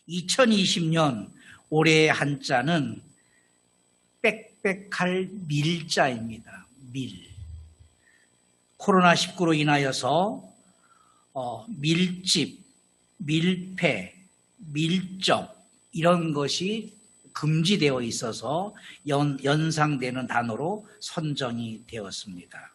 2020년 올해의 한자는 빽빽할 밀자입니다. 밀. 코로나19로 인하여서 밀집, 밀폐, 밀접 이런 것이 금지되어 있어서 연상되는 단어로 선정이 되었습니다.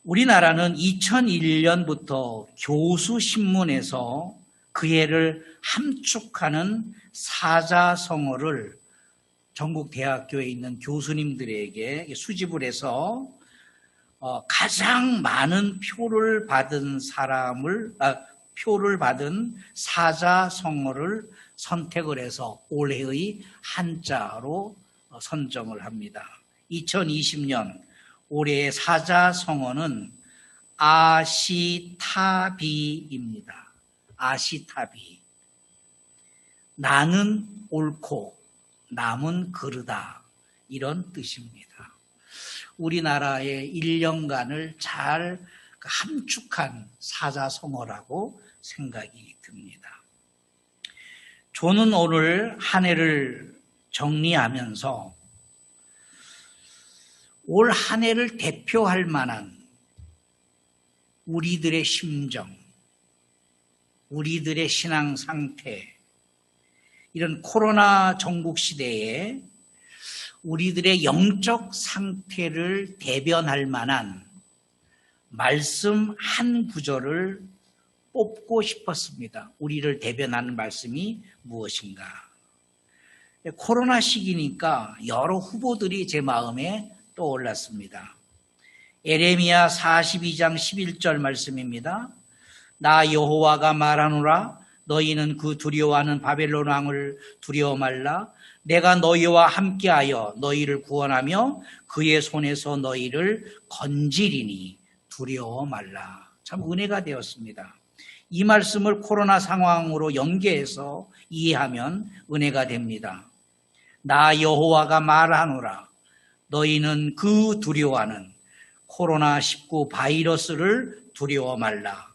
우리나라는 2001년부터 교수신문에서 그 해를 함축하는 사자성어를 전국 대학교에 있는 교수님들에게 수집을 해서 가장 많은 표를 받은 사자성어를 선택을 해서 올해의 한자로 선정을 합니다. 2020년 올해의 사자성어는 아시타비입니다. 아시타비. 나는 옳고 남은 그르다 이런 뜻입니다. 우리나라의 1년간을 잘 함축한 사자성어라고 생각이 듭니다. 저는 오늘 한 해를 정리하면서 올 한 해를 대표할 만한 우리들의 심정, 우리들의 신앙 상태, 이런 코로나 전국 시대에 우리들의 영적 상태를 대변할 만한 말씀 한 구절을 뽑고 싶었습니다. 우리를 대변하는 말씀이 무엇인가? 코로나 시기니까 여러 후보들이 제 마음에 떠올랐습니다. 에레미야 42장 11절 말씀입니다. 나 여호와가 말하노라 너희는 그 두려워하는 바벨론 왕을 두려워 말라. 내가 너희와 함께하여 너희를 구원하며 그의 손에서 너희를 건지리니 두려워 말라. 참 은혜가 되었습니다. 이 말씀을 코로나 상황으로 연계해서 이해하면 은혜가 됩니다. 나 여호와가 말하노라. 너희는 그 두려워하는 코로나19 바이러스를 두려워 말라.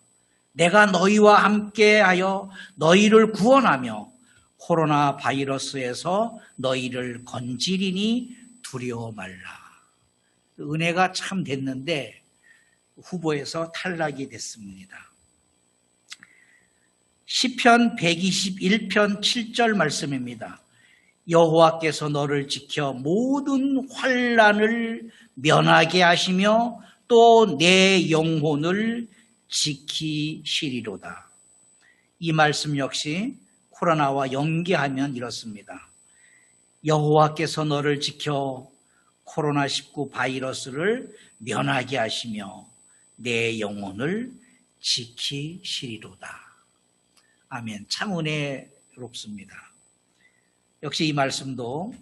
내가 너희와 함께하여 너희를 구원하며 코로나 바이러스에서 너희를 건지리니 두려워 말라. 은혜가 참 됐는데 후보에서 탈락이 됐습니다. 시편 121편 7절 말씀입니다. 여호와께서 너를 지켜 모든 환난을 면하게 하시며 또 내 영혼을 지키시리로다. 이 말씀 역시 코로나와 연계하면 이렇습니다. 여호와께서 너를 지켜 코로나19 바이러스를 면하게 하시며 내 영혼을 지키시리로다. 아멘. 참 은혜롭습니다. 역시 이 말씀도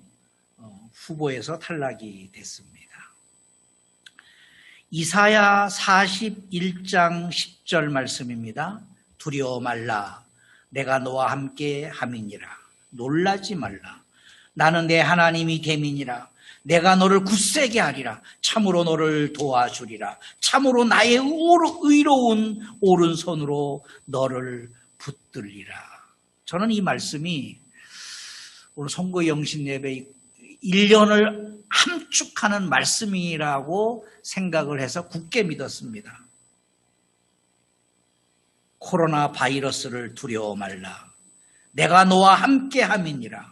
후보에서 탈락이 됐습니다. 이사야 41장 10절 말씀입니다. 두려워 말라. 내가 너와 함께 함이니라. 놀라지 말라. 나는 내 하나님이 됨이니라. 내가 너를 굳세게 하리라. 참으로 너를 도와주리라. 참으로 나의 의로운 오른손으로 너를 붙들리라. 저는 이 말씀이 오늘 선거 영신 예배 1년을 함축하는 말씀이라고 생각을 해서 굳게 믿었습니다. 코로나 바이러스를 두려워 말라. 내가 너와 함께 함이니라.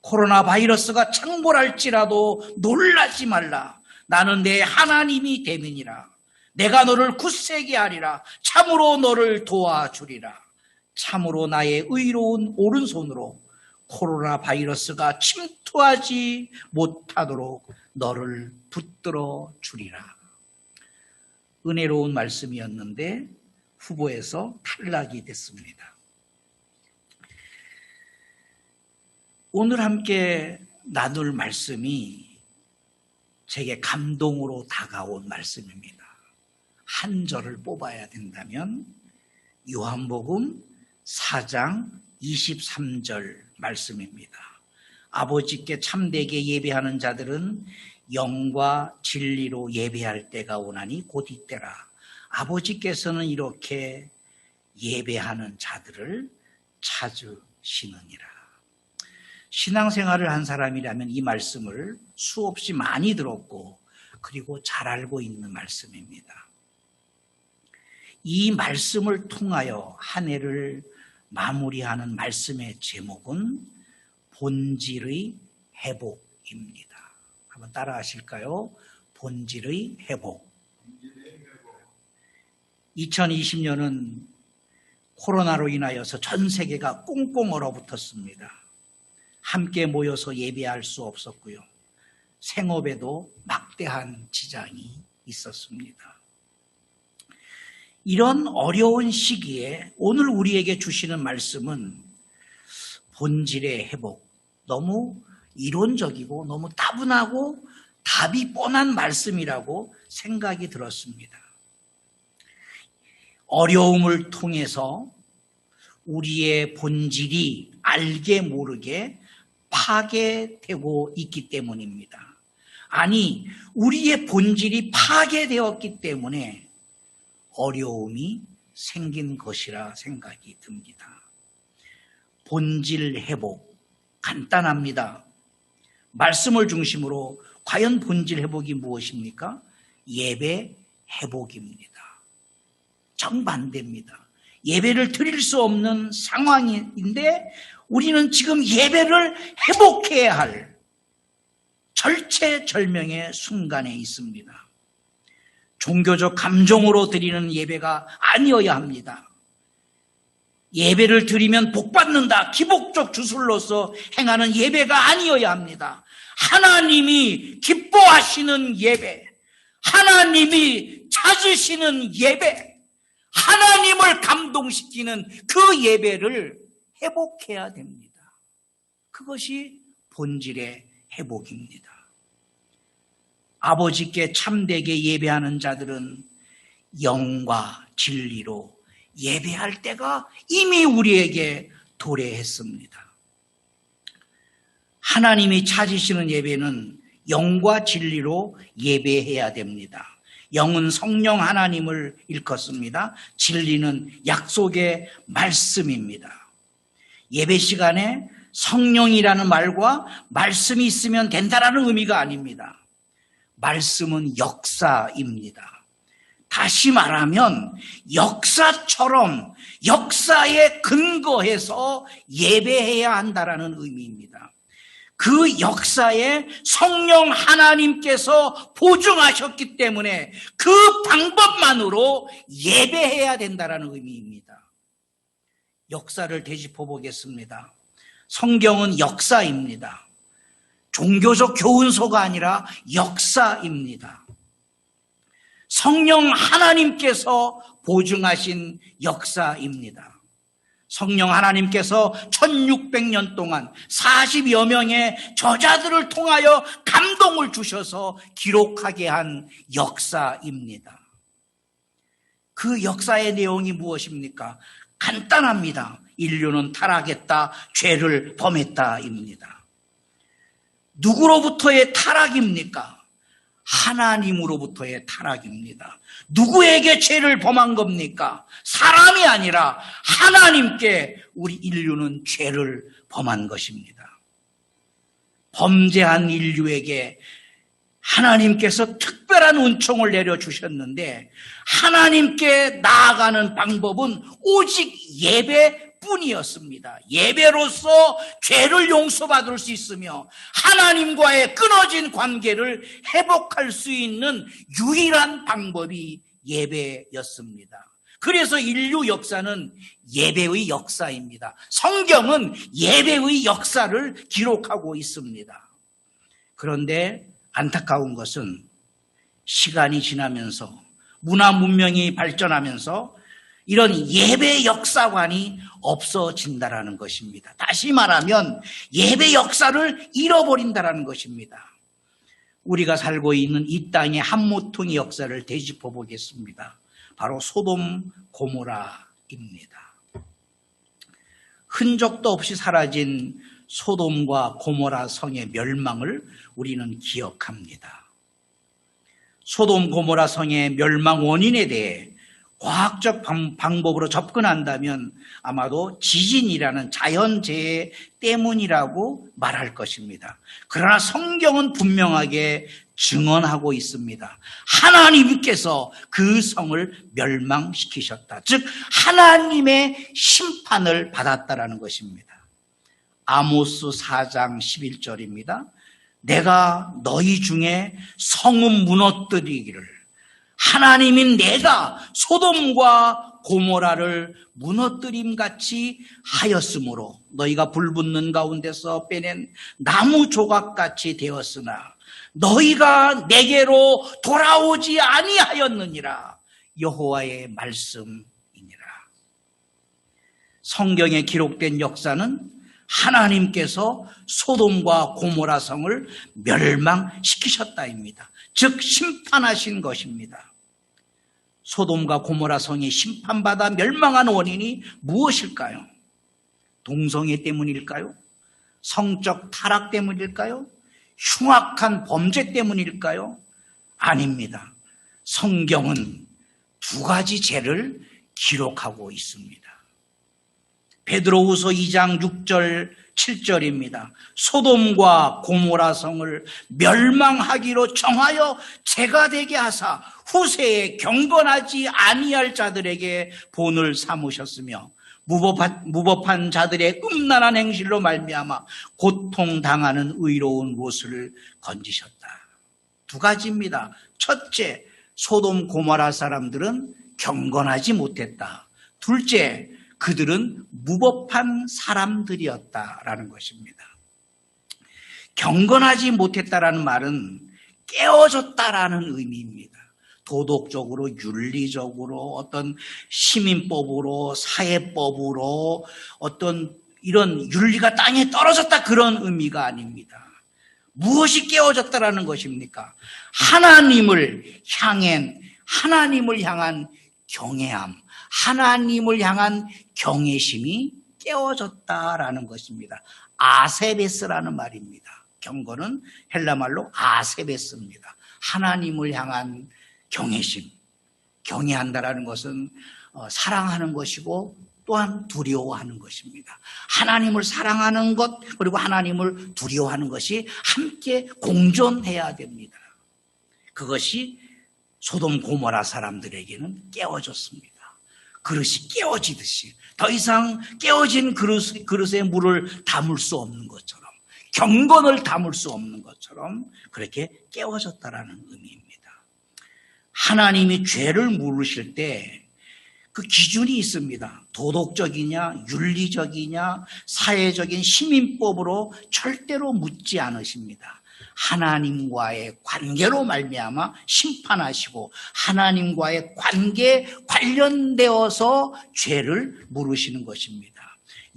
코로나 바이러스가 창궐할지라도 놀라지 말라. 나는 내 하나님이 됨이니라. 내가 너를 굳세게 하리라. 참으로 너를 도와주리라. 참으로 나의 의로운 오른손으로 코로나 바이러스가 침투하지 못하도록 너를 붙들어 주리라. 은혜로운 말씀이었는데 후보에서 탈락이 됐습니다. 오늘 함께 나눌 말씀이 제게 감동으로 다가온 말씀입니다. 한 절을 뽑아야 된다면 요한복음 4장 23절 말씀입니다. 아버지께 참되게 예배하는 자들은 영과 진리로 예배할 때가 오나니 곧 이때라. 아버지께서는 이렇게 예배하는 자들을 찾으시느니라. 신앙생활을 한 사람이라면 이 말씀을 수없이 많이 들었고 그리고 잘 알고 있는 말씀입니다. 이 말씀을 통하여 한 해를 마무리하는 말씀의 제목은 본질의 회복입니다. 한번 따라 하실까요? 본질의 회복. 2020년은 코로나로 인하여서 전 세계가 꽁꽁 얼어붙었습니다. 함께 모여서 예배할 수 없었고요. 생업에도 막대한 지장이 있었습니다. 이런 어려운 시기에 오늘 우리에게 주시는 말씀은 본질의 회복, 너무 이론적이고 너무 따분하고 답이 뻔한 말씀이라고 생각이 들었습니다. 어려움을 통해서 우리의 본질이 알게 모르게 파괴되고 있기 때문입니다. 아니, 우리의 본질이 파괴되었기 때문에 어려움이 생긴 것이라 생각이 듭니다. 본질 회복, 간단합니다. 말씀을 중심으로 과연 본질 회복이 무엇입니까? 예배 회복입니다. 정반대입니다. 예배를 드릴 수 없는 상황인데 우리는 지금 예배를 회복해야 할 절체절명의 순간에 있습니다. 종교적 감정으로 드리는 예배가 아니어야 합니다. 예배를 드리면 복받는다, 기복적 주술로서 행하는 예배가 아니어야 합니다. 하나님이 기뻐하시는 예배, 하나님이 찾으시는 예배, 하나님을 감동시키는 그 예배를 회복해야 됩니다. 그것이 본질의 회복입니다. 아버지께 참되게 예배하는 자들은 영과 진리로 예배할 때가 이미 우리에게 도래했습니다. 하나님이 찾으시는 예배는 영과 진리로 예배해야 됩니다. 영은 성령 하나님을 일컫습니다. 진리는 약속의 말씀입니다. 예배 시간에 성령이라는 말과 말씀이 있으면 된다라는 의미가 아닙니다. 말씀은 역사입니다. 다시 말하면 역사처럼 역사에 근거해서 예배해야 한다라는 의미입니다. 그 역사에 성령 하나님께서 보증하셨기 때문에 그 방법만으로 예배해야 된다라는 의미입니다. 역사를 되짚어 보겠습니다. 성경은 역사입니다. 종교적 교훈서가 아니라 역사입니다. 성령 하나님께서 보증하신 역사입니다. 성령 하나님께서 1600년 동안 40여 명의 저자들을 통하여 감동을 주셔서 기록하게 한 역사입니다. 그 역사의 내용이 무엇입니까? 간단합니다. 인류는 타락했다, 죄를 범했다입니다. 누구로부터의 타락입니까? 하나님으로부터의 타락입니다. 누구에게 죄를 범한 겁니까? 사람이 아니라 하나님께 우리 인류는 죄를 범한 것입니다. 범죄한 인류에게 하나님께서 특별한 은총을 내려주셨는데 하나님께 나아가는 방법은 오직 예배뿐이었습니다. 예배로서 죄를 용서받을 수 있으며 하나님과의 끊어진 관계를 회복할 수 있는 유일한 방법이 예배였습니다. 그래서 인류 역사는 예배의 역사입니다. 성경은 예배의 역사를 기록하고 있습니다. 그런데 안타까운 것은 시간이 지나면서 문화 문명이 발전하면서 이런 예배 역사관이 없어진다라는 것입니다. 다시 말하면 예배 역사를 잃어버린다라는 것입니다. 우리가 살고 있는 이 땅의 한 모퉁이 역사를 되짚어 보겠습니다. 바로 소돔 고모라입니다. 흔적도 없이 사라진 소돔과 고모라 성의 멸망을 우리는 기억합니다. 소돔 고모라 성의 멸망 원인에 대해 과학적 방법으로 접근한다면 아마도 지진이라는 자연재해 때문이라고 말할 것입니다. 그러나 성경은 분명하게 증언하고 있습니다. 하나님께서 그 성을 멸망시키셨다. 즉 하나님의 심판을 받았다라는 것입니다. 아모스 4장 11절입니다. 내가 너희 중에 성은 무너뜨리기를, 하나님인 내가 소돔과 고모라를 무너뜨림같이 하였으므로 너희가 불붙는 가운데서 빼낸 나무 조각같이 되었으나 너희가 내게로 돌아오지 아니하였느니라. 여호와의 말씀이니라. 성경에 기록된 역사는 하나님께서 소돔과 고모라 성을 멸망시키셨다입니다. 즉 심판하신 것입니다. 소돔과 고모라 성이 심판받아 멸망한 원인이 무엇일까요? 동성애 때문일까요? 성적 타락 때문일까요? 흉악한 범죄 때문일까요? 아닙니다. 성경은 두 가지 죄를 기록하고 있습니다. 베드로후서 2장 6절 7절입니다. 소돔과 고모라 성을 멸망하기로 정하여 죄가 되게 하사 후세에 경건하지 아니할 자들에게 본을 삼으셨으며 무법한 자들의 음란한 행실로 말미암아 고통당하는 의로운 못을 건지셨다. 두 가지입니다. 첫째, 소돔 고모라 사람들은 경건하지 못했다. 둘째, 그들은 무법한 사람들이었다라는 것입니다. 경건하지 못했다라는 말은 깨어졌다라는 의미입니다. 도덕적으로, 윤리적으로, 어떤 시민법으로, 사회법으로 어떤 이런 윤리가 땅에 떨어졌다, 그런 의미가 아닙니다. 무엇이 깨어졌다라는 것입니까? 하나님을 향한 경외함, 하나님을 향한 경외심이 깨어졌다라는 것입니다. 아세베스라는 말입니다. 경건은 헬라말로 아세베스입니다. 하나님을 향한 경외심. 경외한다라는 것은 사랑하는 것이고 또한 두려워하는 것입니다. 하나님을 사랑하는 것 그리고 하나님을 두려워하는 것이 함께 공존해야 됩니다. 그것이 소돔 고모라 사람들에게는 깨어졌습니다. 그릇이 깨어지듯이 더 이상 깨어진 그릇에 물을 담을 수 없는 것처럼, 경건을 담을 수 없는 것처럼 그렇게 깨어졌다라는 의미입니다. 하나님이 죄를 물으실 때 그 기준이 있습니다. 도덕적이냐, 윤리적이냐, 사회적인 시민법으로 절대로 묻지 않으십니다. 하나님과의 관계로 말미암아 심판하시고 하나님과의 관계에 관련되어서 죄를 물으시는 것입니다.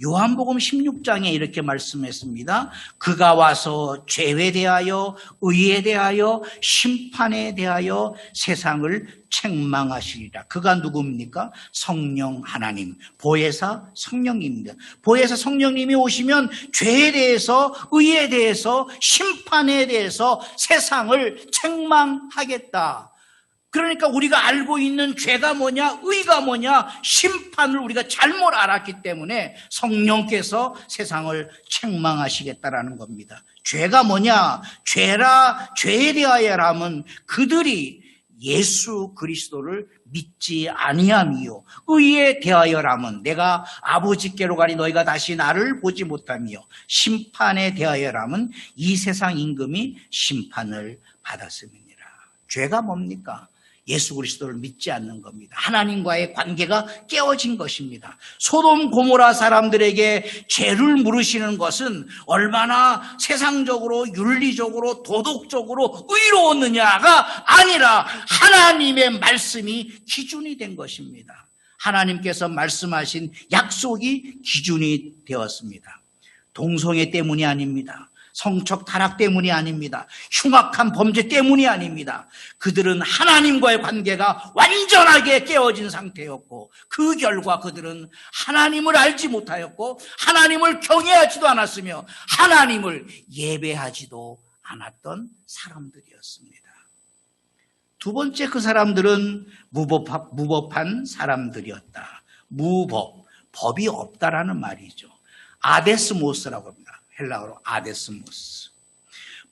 요한복음 16장에 이렇게 말씀했습니다. 그가 와서 죄에 대하여, 의에 대하여, 심판에 대하여 세상을 책망하시리라. 그가 누굽니까? 성령 하나님, 보혜사 성령입니다. 보혜사 성령님이 오시면 죄에 대해서, 의에 대해서, 심판에 대해서 세상을 책망하겠다. 그러니까 우리가 알고 있는 죄가 뭐냐, 의가 뭐냐, 심판을 우리가 잘못 알았기 때문에 성령께서 세상을 책망하시겠다라는 겁니다. 죄가 뭐냐? 죄에 대하여라면 그들이 예수 그리스도를 믿지 아니함이요, 의에 대하여라면 내가 아버지께로 가니 너희가 다시 나를 보지 못하며, 심판에 대하여라면 이 세상 임금이 심판을 받았음이니라. 죄가 뭡니까? 예수 그리스도를 믿지 않는 겁니다. 하나님과의 관계가 깨어진 것입니다. 소돔 고모라 사람들에게 죄를 물으시는 것은 얼마나 세상적으로, 윤리적으로, 도덕적으로 의로웠느냐가 아니라 하나님의 말씀이 기준이 된 것입니다. 하나님께서 말씀하신 약속이 기준이 되었습니다. 동성애 때문이 아닙니다. 성적 타락 때문이 아닙니다. 흉악한 범죄 때문이 아닙니다. 그들은 하나님과의 관계가 완전하게 깨어진 상태였고, 그 결과 그들은 하나님을 알지 못하였고 하나님을 경외하지도 않았으며 하나님을 예배하지도 않았던 사람들이었습니다. 두 번째 그 사람들은 무법한 사람들이었다. 법이 없다라는 말이죠. 아데스모스라고 합니다. 헬라어로 아데스모스.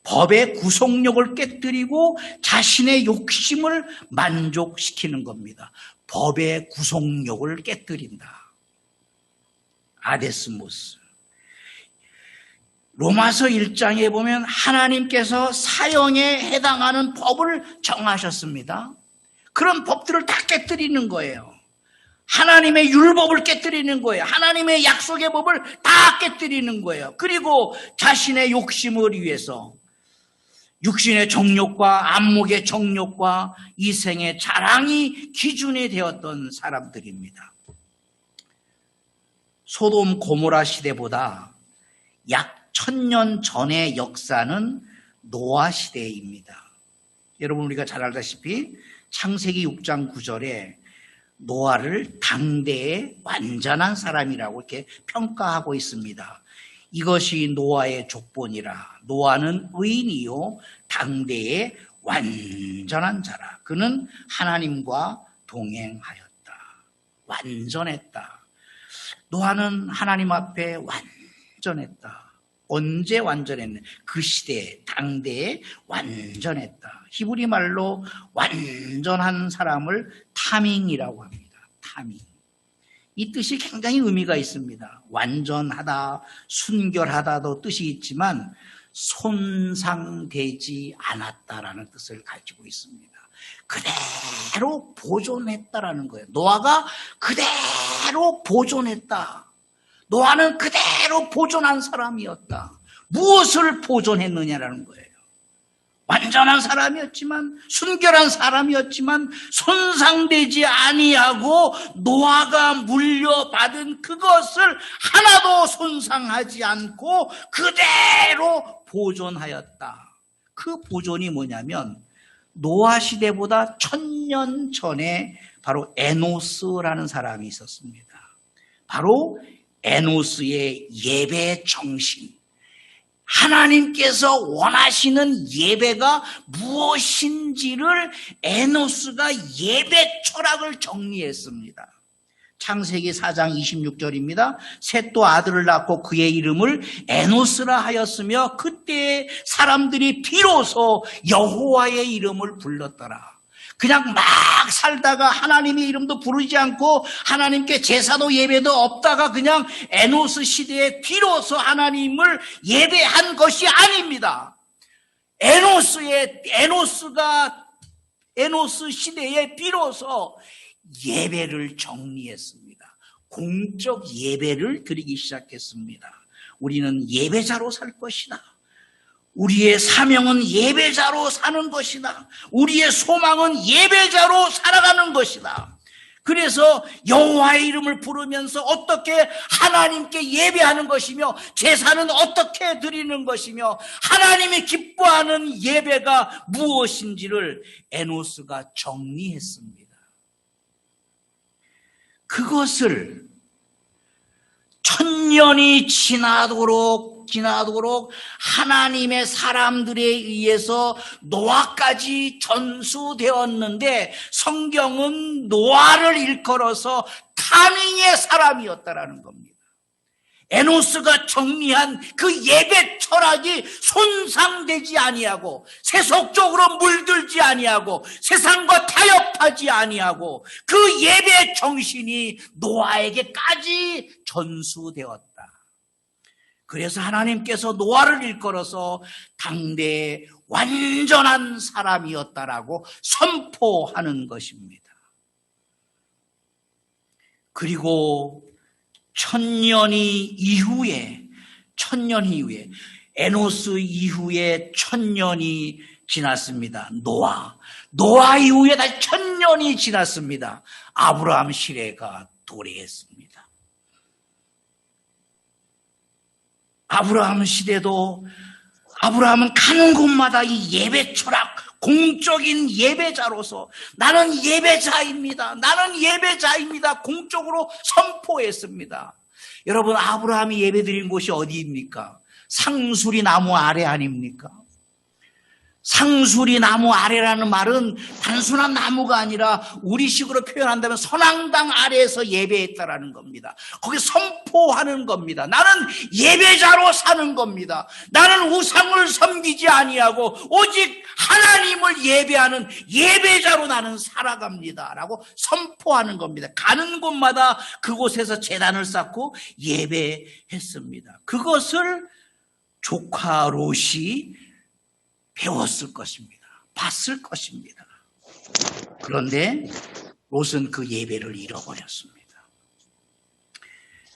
법의 구속력을 깨뜨리고 자신의 욕심을 만족시키는 겁니다. 법의 구속력을 깨뜨린다. 아데스모스. 로마서 1장에 보면 하나님께서 사형에 해당하는 법을 정하셨습니다. 그런 법들을 다 깨뜨리는 거예요. 하나님의 율법을 깨뜨리는 거예요. 하나님의 약속의 법을 다 깨뜨리는 거예요. 그리고 자신의 욕심을 위해서 육신의 정욕과 안목의 정욕과 이생의 자랑이 기준이 되었던 사람들입니다. 소돔 고모라 시대보다 약 1000년 전의 역사는 노아 시대입니다. 여러분 우리가 잘 알다시피 창세기 6장 9절에 노아를 당대의 완전한 사람이라고 이렇게 평가하고 있습니다. 이것이 노아의 족본이라. 노아는 의인이요 당대의 완전한 자라. 그는 하나님과 동행하였다. 완전했다. 노아는 하나님 앞에 완전했다. 언제 완전했냐? 그 시대에, 당대에 완전했다. 히브리 말로 완전한 사람을 타밍이라고 합니다. 타밍. 이 뜻이 굉장히 의미가 있습니다. 완전하다, 순결하다도 뜻이 있지만 손상되지 않았다라는 뜻을 가지고 있습니다. 그대로 보존했다라는 거예요. 노아가 그대로 보존했다. 노아는 그대로 보존한 사람이었다. 무엇을 보존했느냐라는 거예요. 완전한 사람이었지만, 순결한 사람이었지만 손상되지 아니하고 노아가 물려받은 그것을 하나도 손상하지 않고 그대로 보존하였다. 그 보존이 뭐냐면 노아 시대보다 1000년 전에 바로 에노스라는 사람이 있었습니다. 바로 에노스의 예배 정신, 하나님께서 원하시는 예배가 무엇인지를 에노스가 예배 철학을 정리했습니다. 창세기 4장 26절입니다. 셋도 아들을 낳고 그의 이름을 에노스라 하였으며 그때 사람들이 비로소 여호와의 이름을 불렀더라. 그냥 막 살다가 하나님의 이름도 부르지 않고 하나님께 제사도 예배도 없다가 그냥 에노스 시대에 비로소 하나님을 예배한 것이 아닙니다. 에노스 시대에 비로소 예배를 정리했습니다. 공적 예배를 드리기 시작했습니다. 우리는 예배자로 살 것이다. 우리의 사명은 예배자로 사는 것이다. 우리의 소망은 예배자로 살아가는 것이다. 그래서 여호와의 이름을 부르면서 어떻게 하나님께 예배하는 것이며 제사는 어떻게 드리는 것이며 하나님이 기뻐하는 예배가 무엇인지를 에노스가 정리했습니다. 그것을 1000년이 지나도록 하나님의 사람들에 의해서 노아까지 전수되었는데 성경은 노아를 일컬어서 타밍의 사람이었다라는 겁니다. 에노스가 정리한 그 예배 철학이 손상되지 아니하고 세속적으로 물들지 아니하고 세상과 타협하지 아니하고 그 예배 정신이 노아에게까지 전수되었다. 그래서 하나님께서 노아를 일컬어서 당대의 완전한 사람이었다라고 선포하는 것입니다. 그리고 1000년 이후에 에노스 이후에 1000년이 지났습니다. 노아 이후에 다시 1000년이 지났습니다. 아브라함 시대가 도래했습니다. 아브라함 시대도 아브라함은 가는 곳마다 이 예배 철학, 공적인 예배자로서 나는 예배자입니다. 공적으로 선포했습니다. 여러분, 아브라함이 예배드린 곳이 어디입니까? 상수리 나무 아래 아닙니까? 상수리 나무 아래라는 말은 단순한 나무가 아니라 우리식으로 표현한다면 선앙당 아래에서 예배했다라는 겁니다. 거기 선포하는 겁니다. 나는 예배자로 사는 겁니다. 나는 우상을 섬기지 아니하고 오직 하나님을 예배하는 예배자로 나는 살아갑니다 라고 선포하는 겁니다. 가는 곳마다 그곳에서 제단을 쌓고 예배했습니다. 그것을 조카 롯이 배웠을 것입니다. 봤을 것입니다. 그런데 롯은 그 예배를 잃어버렸습니다.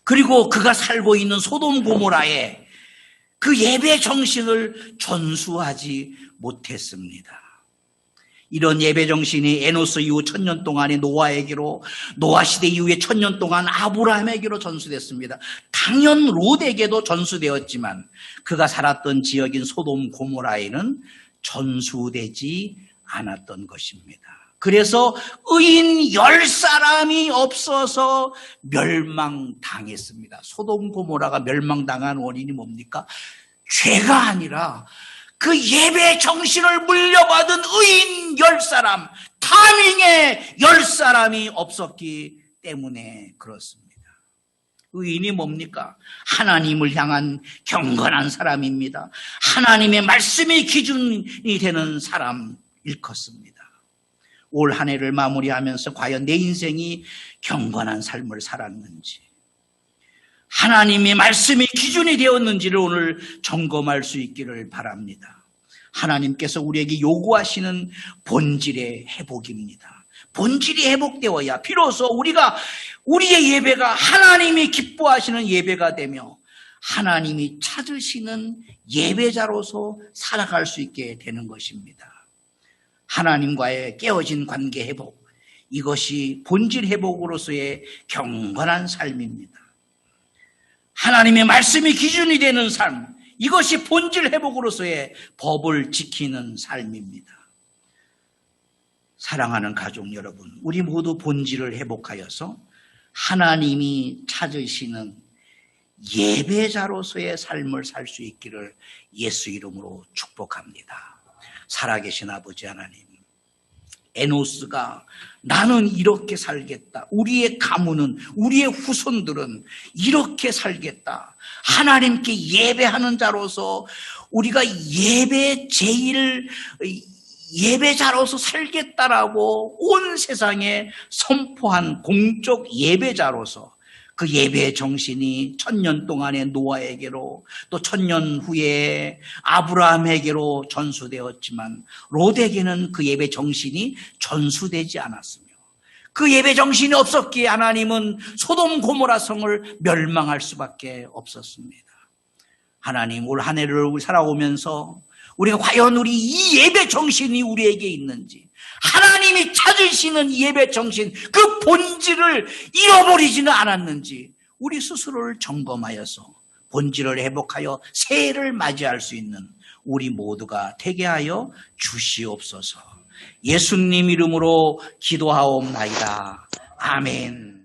그리고 그가 살고 있는 소돔 고모라에 그 예배 정신을 전수하지 못했습니다. 이런 예배 정신이 에노스 이후 1000년 동안의 노아에게로, 노아 시대 이후에 1000년 동안 아브라함에게로 전수됐습니다. 당연 롯에게도 전수되었지만 그가 살았던 지역인 소돔 고모라에는 전수되지 않았던 것입니다. 그래서 의인 10사람이 없어서 멸망당했습니다. 소돔 고모라가 멸망당한 원인이 뭡니까? 죄가 아니라 그 예배 정신을 물려받은 의인 10사람, 타밍에 10사람이 없었기 때문에 그렇습니다. 의인이 뭡니까? 하나님을 향한 경건한 사람입니다. 하나님의 말씀이 기준이 되는 사람 일컫습니다. 올 한 해를 마무리하면서 과연 내 인생이 경건한 삶을 살았는지, 하나님의 말씀이 기준이 되었는지를 오늘 점검할 수 있기를 바랍니다. 하나님께서 우리에게 요구하시는 본질의 회복입니다. 본질이 회복되어야 비로소 우리의 예배가 하나님이 기뻐하시는 예배가 되며 하나님이 찾으시는 예배자로서 살아갈 수 있게 되는 것입니다. 하나님과의 깨어진 관계 회복, 이것이 본질 회복으로서의 경건한 삶입니다. 하나님의 말씀이 기준이 되는 삶, 이것이 본질 회복으로서의 법을 지키는 삶입니다. 사랑하는 가족 여러분, 우리 모두 본질을 회복하여서 하나님이 찾으시는 예배자로서의 삶을 살 수 있기를 예수 이름으로 축복합니다. 살아계신 아버지 하나님, 에노스가 나는 이렇게 살겠다. 우리의 가문은, 우리의 후손들은 이렇게 살겠다. 하나님께 예배하는 자로서 우리가 예배자로서 살겠다라고 온 세상에 선포한 공적 예배자로서 그 예배의 정신이 1000년 동안의 노아에게로 또 1000년 후에 아브라함에게로 전수되었지만 롯에게는 그 예배 정신이 전수되지 않았으며 그 예배 정신이 없었기에 하나님은 소돔 고모라 성을 멸망할 수밖에 없었습니다. 하나님, 올 한 해를 살아오면서 우리가 과연 이 예배 정신이 우리에게 있는지, 하나님이 찾으시는 예배 정신, 그 본질을 잃어버리지는 않았는지 우리 스스로를 점검하여서 본질을 회복하여 새해를 맞이할 수 있는 우리 모두가 되게 하여 주시옵소서. 예수님 이름으로 기도하옵나이다. 아멘.